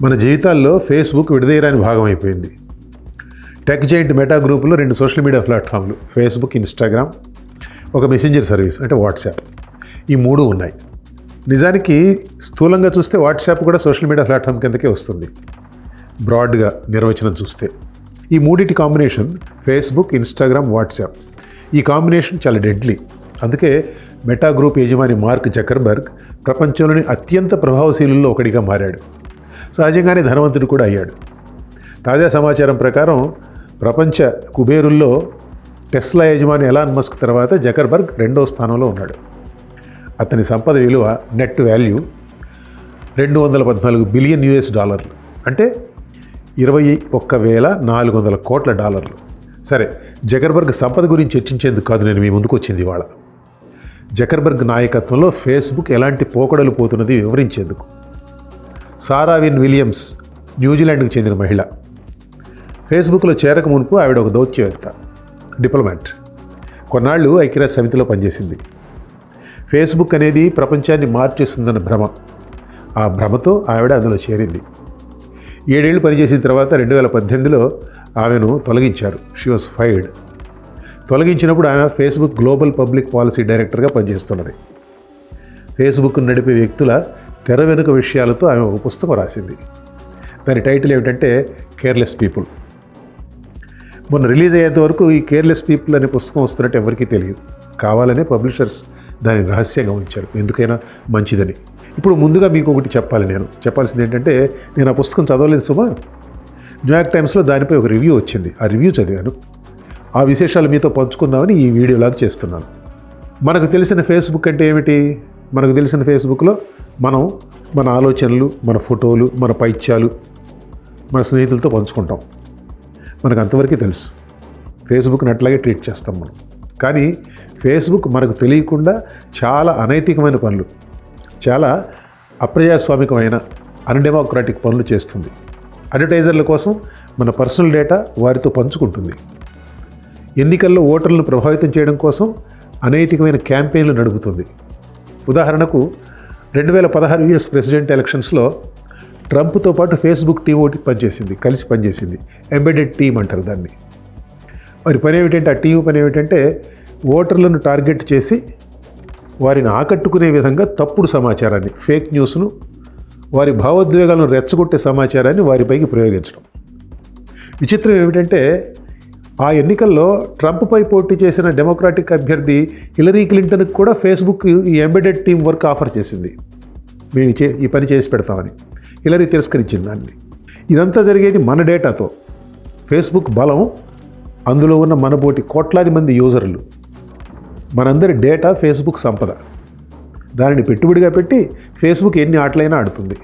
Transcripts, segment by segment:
మన జీవితాల్లో ఫేస్బుక్ విడదీయరాని భాగం అయిపోయింది. టెక్ జైంట్ మెటా గ్రూపులో 2 సోషల్ మీడియా ప్లాట్ఫామ్లు, ఫేస్బుక్, ఇన్స్టాగ్రామ్, ఒక మెసెంజర్ సర్వీస్ అంటే వాట్సాప్, ఈ 3 ఉన్నాయి. నిజానికి స్థూలంగా చూస్తే వాట్సాప్ కూడా సోషల్ మీడియా ప్లాట్ఫామ్ కిందకే వస్తుంది, బ్రాడ్గా నిర్వచనం చూస్తే. ఈ 3 కాంబినేషన్ ఫేస్బుక్, ఇన్స్టాగ్రామ్, వాట్సాప్, ఈ కాంబినేషన్ చాలా డెడ్లీ. అందుకే మెటా గ్రూప్ యజమాని మార్క్ జకర్బర్గ్ ప్రపంచంలోని అత్యంత ప్రభావశీలుల్లో ఒకటిగా మారాడు. సహజంగానే ధనవంతుడు కూడా అయ్యాడు. తాజా సమాచారం ప్రకారం ప్రపంచ కుబేరుల్లో టెస్లా యజమాని ఎలాన్ మస్క్ తర్వాత జకర్బర్గ్ 2వ స్థానంలో ఉన్నాడు. అతని సంపద విలువ నెట్ వాల్యూ $214 బిలియన్ అంటే $21,400 కోట్ల. సరే, జకర్బర్గ్ సంపద గురించి చర్చించేందుకు కాదు నేను మీ ముందుకు వచ్చింది ఇవాళ. జకర్బర్గ్ నాయకత్వంలో ఫేస్బుక్ ఎలాంటి పోకడలు పోతున్నది వివరించేందుకు. సారా విన్ విలియమ్స్ న్యూజిలాండ్కు చెందిన మహిళ. ఫేస్బుక్లో చేరక మునుపు ఆవిడ ఒక దౌత్యవేత్త, డిప్లొమాట్. కొన్నాళ్ళు ఐక్యరాజ్య సమితిలో పనిచేసింది. ఫేస్బుక్ అనేది ప్రపంచాన్ని మార్చేస్తుందన్న భ్రమ, ఆ భ్రమతో ఆవిడ అందులో చేరింది. 7 ఏళ్ళు పనిచేసిన తర్వాత 2018లో ఆమెను తొలగించారు. She was fired. తొలగించినప్పుడు ఆమె ఫేస్బుక్ గ్లోబల్ పబ్లిక్ పాలసీ డైరెక్టర్గా పనిచేస్తున్నది. ఫేస్బుక్ నడిపే వ్యక్తుల తెర వెనుక విషయాలతో ఆమె ఒక పుస్తకం రాసింది. దాని టైటిల్ ఏమిటంటే కేర్లెస్ పీపుల్. మొన్న రిలీజ్ అయ్యేంత వరకు ఈ కేర్లెస్ పీపుల్ అనే పుస్తకం వస్తున్నట్టు ఎవరికీ తెలియదు. కావాలనే పబ్లిషర్స్ దాన్ని రహస్యంగా ఉంచారు, ఎందుకైనా మంచిదని. ఇప్పుడు ముందుగా మీకు ఒకటి చెప్పాల్సింది ఏంటంటే, నేను ఆ పుస్తకం చదవలేదు సుమా. న్యూయార్క్ టైమ్స్లో దానిపై ఒక రివ్యూ వచ్చింది. ఆ రివ్యూ చదివాను. ఆ విశేషాలు మీతో పంచుకుందామని ఈ వీడియోలాగా చేస్తున్నాను. మనకు తెలిసిన ఫేస్బుక్ అంటే ఏమిటి? మనకు తెలిసిన ఫేస్బుక్లో మనం మన ఆలోచనలు, మన ఫోటోలు, మన పైత్యాలు మన స్నేహితులతో పంచుకుంటాం. మనకు అంతవరకే తెలుసు. ఫేస్బుక్ని అట్లాగే ట్రీట్ చేస్తాం మనం. కానీ ఫేస్బుక్ మనకు తెలియకుండా చాలా అనైతికమైన పనులు, చాలా అప్రజాస్వామికమైన, అన్డెమోక్రాటిక్ పనులు చేస్తుంది. అడ్వర్టైజర్ల కోసం మన పర్సనల్ డేటా వారితో పంచుకుంటుంది. ఎన్నికల్లో ఓటర్లను ప్రభావితం చేయడం కోసం అనైతికమైన క్యాంపెయిన్లు నడుపుతుంది. ఉదాహరణకు 2016 US ప్రెసిడెంట్ ఎలక్షన్స్లో ట్రంప్తో పాటు ఫేస్బుక్ టీం ఒకటి కలిసి పనిచేసింది. ఎంబెడెడ్ టీం అంటారు దాన్ని. వారి పని ఏమిటంటే, ఆ టీం పని ఏమిటంటే, ఓటర్లను టార్గెట్ చేసి వారిని ఆకట్టుకునే విధంగా తప్పుడు సమాచారాన్ని, ఫేక్ న్యూస్ను, వారి భావోద్వేగాలను రెచ్చగొట్టే సమాచారాన్ని వారిపైకి ప్రయోగించడం. విచిత్రం ఏమిటంటే, ఆ ఎన్నికల్లో ట్రంప్పై పోటీ చేసిన డెమోక్రాటిక్ అభ్యర్థి హిలరీ క్లింటన్కి కూడా ఫేస్బుక్ ఈ ఎంబెడెడ్ టీం వర్క్ ఆఫర్ చేసింది. మేము ఈ పని చేసి పెడతామని. హిలరీ తిరస్కరించింది దాన్ని. ఇదంతా జరిగేది మన డేటాతో. ఫేస్బుక్ బలం, అందులో ఉన్న మనబోటి కోట్లాది మంది యూజర్లు, మనందరి డేటా ఫేస్బుక్ సంపద. దానిని పెట్టుబడిగా పెట్టి ఫేస్బుక్ ఎన్ని ఆటలైనా ఆడుతుంది.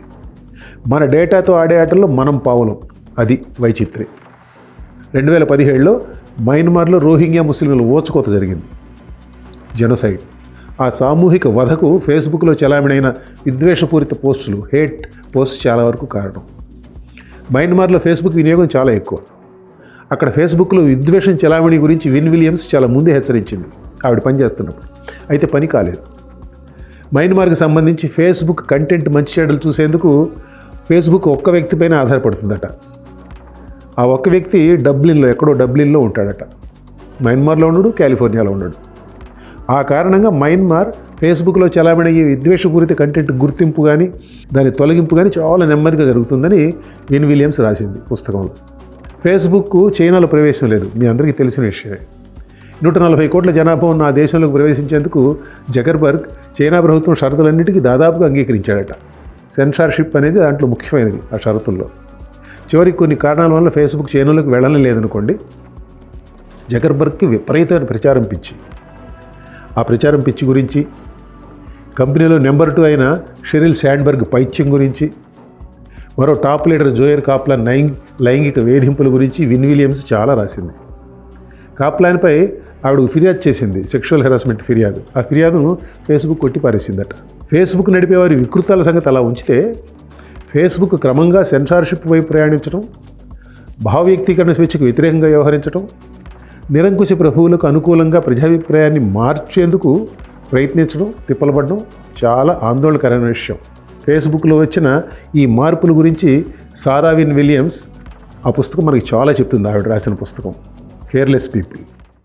మన డేటాతో ఆడే ఆటల్లో మనం పావులం. అది వైచిత్రి. 2017లో మయన్మార్లో రోహింగ్యా ముస్లింల ఓచుకోత జరిగింది, జెనోసైడ్. ఆ సామూహిక వధకు ఫేస్బుక్లో చలామణైన విద్వేషపూరిత పోస్టులు, హేట్ పోస్ట్ చాలా వరకు కారణం. మయన్మార్లో ఫేస్బుక్ వినియోగం చాలా ఎక్కువ. అక్కడ ఫేస్బుక్లో విద్వేషం చలామణి గురించి విన్ విలియమ్స్ చాలా ముందే హెచ్చరించింది ఆవిడ పనిచేస్తున్నప్పుడు. అయితే పని కాలేదు. మయన్మార్కి సంబంధించి ఫేస్బుక్ కంటెంట్ మంచి చెడులు చూసేందుకు ఫేస్బుక్ ఒక్క వ్యక్తిపైన ఆధారపడుతుందట. ఆ ఒక్క వ్యక్తి ఎక్కడో డబ్లిన్లో ఉంటాడట. మయన్మార్లో ఉండడు, కాలిఫోర్నియాలో ఉండడు. ఆ కారణంగా మయన్మార్ ఫేస్బుక్లో చలామణి ఈ విద్వేషపూరిత కంటెంట్ గుర్తింపు కానీ దాని తొలగింపు కానీ చాలా నెమ్మదిగా జరుగుతుందని విన్ విలియమ్స్ రాసింది పుస్తకంలో. ఫేస్బుక్ చైనాలో ప్రవేశం లేదు, మీ అందరికీ తెలిసిన విషయమే. 140 కోట్ల జనాభా ఉన్న ఆ దేశంలోకి ప్రవేశించేందుకు జకర్బర్గ్ చైనా ప్రభుత్వం షరతులన్నిటికీ దాదాపుగా అంగీకరించాడట. సెన్సార్షిప్ అనేది దాంట్లో ముఖ్యమైనది ఆ షరతుల్లో. చివరికి కొన్ని కారణాల వల్ల ఫేస్బుక్ చైనాలోకి వెళ్ళనే లేదనుకోండి. జకర్బర్గ్కి విపరీతమైన ప్రచారం పిచ్చి. ఆ ప్రచారం పిచ్చి గురించి, కంపెనీలో నెంబర్ 2 అయిన షెరిల్ శాండ్బర్గ్ పైత్యం గురించి, మరో టాప్ లీడర్ జోయర్ కాప్లాన్ లైంగిక వేధింపుల గురించి విన్ విలియమ్స్ చాలా రాసింది. కాప్లాన్పై ఆవిడకు ఫిర్యాదు చేసింది, సెక్షువల్ హెరాస్మెంట్ ఫిర్యాదు. ఆ ఫిర్యాదును ఫేస్బుక్ కొట్టి పారేసిందట. ఫేస్బుక్ నడిపేవారి వికృతాల సంగతి అలా ఉంచితే, ఫేస్బుక్ క్రమంగా సెన్సార్షిప్ వైపు ప్రయాణించడం, భావ వ్యక్తీకరణ స్వేచ్ఛకు వ్యతిరేకంగా వ్యవహరించడం, నిరంకుశ ప్రభువులకు అనుకూలంగా ప్రజాభిప్రాయాన్ని మార్చేందుకు ప్రయత్నించడం, తిప్పలబడడం చాలా ఆందోళనకరమైన విషయం. ఫేస్బుక్లో వచ్చిన ఈ మార్పుల గురించి సారా విన్ విలియమ్స్ ఆ పుస్తకం మనకి చాలా చెప్తుంది. ఆవిడ రాసిన పుస్తకం ఫియర్లెస్ పీపుల్.